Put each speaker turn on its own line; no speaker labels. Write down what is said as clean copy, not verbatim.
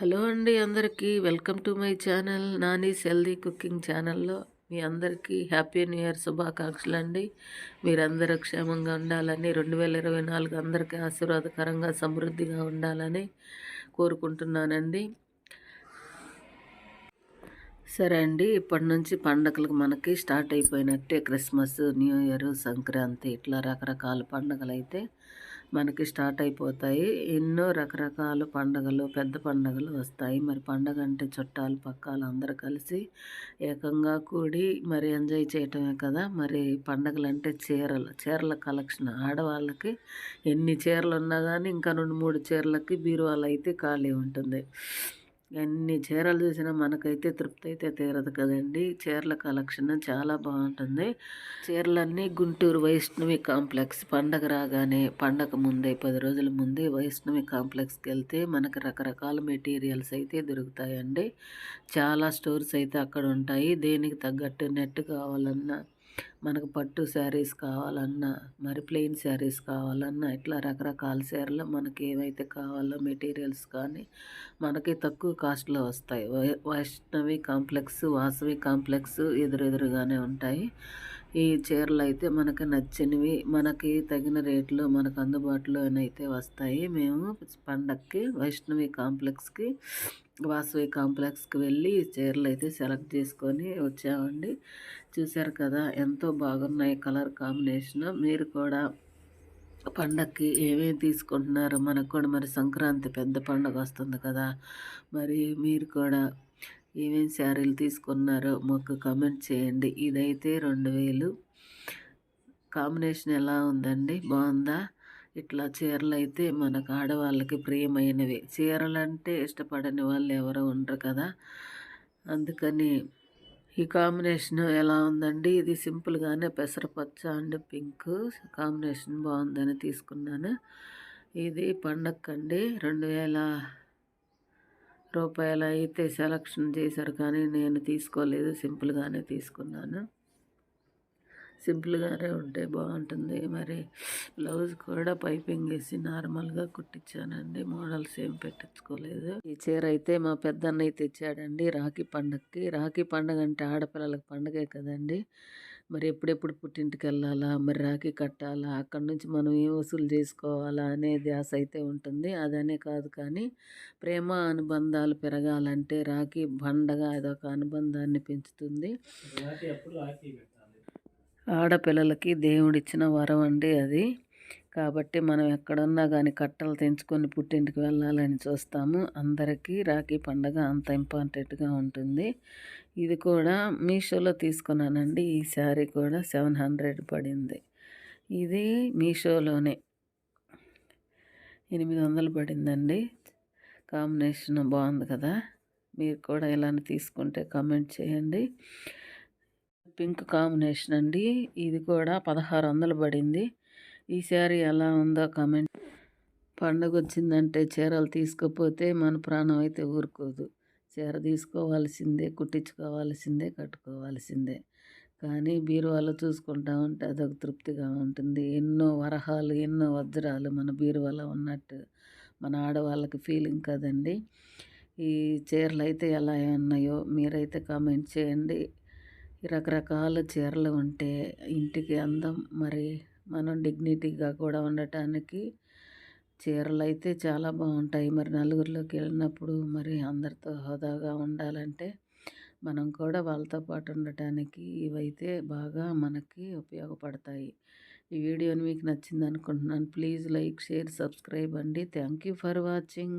Hello అండి అందరికీ welcome to my channel Nani's healthy cooking ఛానల్లో మీ అందరికీ హ్యాపీ న్యూ ఇయర్ శుభాకాంక్షలు అండి. మీరందరూ క్షేమంగా ఉండాలని 2024 అందరికీ ఆశీర్వాదకరంగా సమృద్ధిగా ఉండాలని కోరుకుంటున్నానండి. సరే అండి, ఇప్పటి నుంచి పండగలకు మనకి స్టార్ట్ అయిపోయినట్టే. క్రిస్మస్, న్యూ ఇయర్, సంక్రాంతి ఇట్లా రకరకాల పండగలు అయితే మనకి స్టార్ట్ అయిపోతాయి. ఎన్నో రకరకాల పండగలు, పెద్ద పండగలు వస్తాయి. మరి పండగ అంటే చుట్టాలు పక్కాలు అందరూ కలిసి ఏకంగా కూడి మరి ఎంజాయ్ చేయటమే కదా. మరి పండగలు అంటే చీరల కలెక్షన్ ఆడవాళ్ళకి ఎన్ని చీరలు ఉన్నా కానీ ఇంకా 2-3 చీరలకి బీరువాలు అయితే ఖాళీ ఉంటుంది. ఎన్ని చీరలు చూసినా మనకైతే తృప్తి అయితే తీరదు కదండి. చీరల కలెక్షన్ చాలా బాగుంటుంది. చీరలన్నీ గుంటూరు వైష్ణవి కాంప్లెక్స్ పండగ రాగానే పండగ ముందే 10 రోజుల ముందే వైష్ణవి కాంప్లెక్స్కి వెళ్తే మనకు రకరకాల మెటీరియల్స్ అయితే దొరుకుతాయండి. చాలా స్టోర్స్ అయితే అక్కడ ఉంటాయి. దేనికి తగ్గట్టు నెట్ కావాలన్నా, మనకు పట్టు శారీస్ కావాలన్నా, మరి ప్లెయిన్ శారీస్ కావాలన్నా ఇట్లా రకరకాల చీరలు మనకి ఏవైతే కావాలో మెటీరియల్స్ కానీ మనకి తక్కువ కాస్ట్లో వస్తాయి. వైష్ణవి కాంప్లెక్స్, వాసవి కాంప్లెక్స్ ఎదురెదురుగానే ఉంటాయి. ఈ చీరలు అయితే మనకు నచ్చినవి మనకి తగిన రేట్లో మనకు అందుబాటులోనైతే వస్తాయి. మేము పండక్కి వైష్ణవి కాంప్లెక్స్కి, వాసవి కాంప్లెక్స్కి వెళ్ళి చీరలు అయితే సెలెక్ట్ చేసుకొని వచ్చామండి. చూశారు కదా ఎంతో బాగున్నాయి కలర్ కాంబినేషన్. మీరు కూడా పండక్కి ఏమేమి తీసుకుంటున్నారు? మనకు కూడా మరి సంక్రాంతి పెద్ద పండుగ వస్తుంది కదా. మరి మీరు కూడా ఏమేమి శారీలు తీసుకున్నారో మాకు కమెంట్ చేయండి. ఇదైతే 2000 కాంబినేషన్ ఎలా ఉందండి, బాగుందా? ఇట్లా చీరలు అయితే మనకు ఆడవాళ్ళకి ప్రియమైనవి. చీరలంటే ఇష్టపడని వాళ్ళు ఎవరు ఉండరు కదా. అందుకని ఈ కాంబినేషన్ ఎలా ఉందండి? ఇది సింపుల్గానే పెసరపచ్చ అండ్ పింక్ కాంబినేషన్ బాగుందని తీసుకున్నాను. ఇది పండక్కండి. 2000 రూపాయలు అయితే సెలక్షన్ చేశారు కానీ నేను తీసుకోలేదు, సింపుల్గానే తీసుకున్నాను. సింపుల్గానే ఉంటే బాగుంటుంది. మరి బ్లౌజ్ కూడా పైపింగ్ వేసి నార్మల్గా కుట్టించానండి. మోడల్స్ ఏం పెట్టించుకోలేదు. ఈ చీర అయితే మా పెద్దన్నయ్య తెచ్చాడండి రాఖీ పండగకి. రాఖీ పండగ అంటే ఆడపిల్లలకు పండగే కదండి. మరి ఎప్పుడెప్పుడు పుట్టింటికి వెళ్ళాలా, మరి రాఖీ కట్టాలా, అక్కడి నుంచి మనం ఏం వసూలు చేసుకోవాలా అనే ధ్యాస అయితే ఉంటుంది. అదనే కాదు కానీ ప్రేమ అనుబంధాలు పెరగాలంటే రాఖీ పండగ అదొక అనుబంధాన్ని పెంచుతుంది. ఆడపిల్లలకి దేవుడిచ్చిన వరం అండి అది. కాబట్టి మనం ఎక్కడున్నా కానీ కట్టలు తెంచుకొని పుట్టింటికి వెళ్ళాలని చూస్తాము. అందరికీ రాఖీ పండగ అంత ఇంపార్టెంట్గా ఉంటుంది. ఇది కూడా మీషోలో తీసుకున్నానండి. ఈ శారీ కూడా 700 పడింది. ఇది మీషోలోనే 800 పడిందండి. కాంబినేషన్ బాగుంది కదా. మీరు కూడా ఇలానే తీసుకుంటే కామెంట్ చేయండి. పింక్ కాంబినేషన్ అండి. ఇది కూడా 1600 పడింది. ఈ శారీ ఎలా ఉందో కామెంట్. పండగ వచ్చిందంటే చీరలు తీసుకోపోతే మన ప్రాణం అయితే ఊరుకోదు. చీర తీసుకోవాల్సిందే, కుట్టించుకోవాల్సిందే, కట్టుకోవాల్సిందే. కానీ బీరువాలో చూసుకుంటా ఉంటే అదొక తృప్తిగా ఉంటుంది. ఎన్నో వరహాలు, ఎన్నో వజ్రాలు మన బీరువాలో ఉన్నట్టు మన ఆడవాళ్ళకి ఫీలింగ్ కదండి. ఈ చీరలు అయితే ఎలా ఉన్నాయో మీరైతే కామెంట్ చేయండి. రకరకాల చీరలు ఉంటే ఇంటికి అందం, మరి మనం డిగ్నిటీగా కూడా ఉండటానికి చీరలు అయితే చాలా బాగుంటాయి. మరి నలుగురిలోకి వెళ్ళినప్పుడు మరి అందరితో హోదాగా ఉండాలంటే మనం కూడా వాళ్ళతో పాటు ఉండటానికి ఇవైతే బాగా మనకి ఉపయోగపడతాయి. ఈ వీడియోని మీకు నచ్చింది అనుకుంటున్నాను. ప్లీజ్ లైక్, షేర్, సబ్స్క్రైబ్ అండి. Thank you for watching.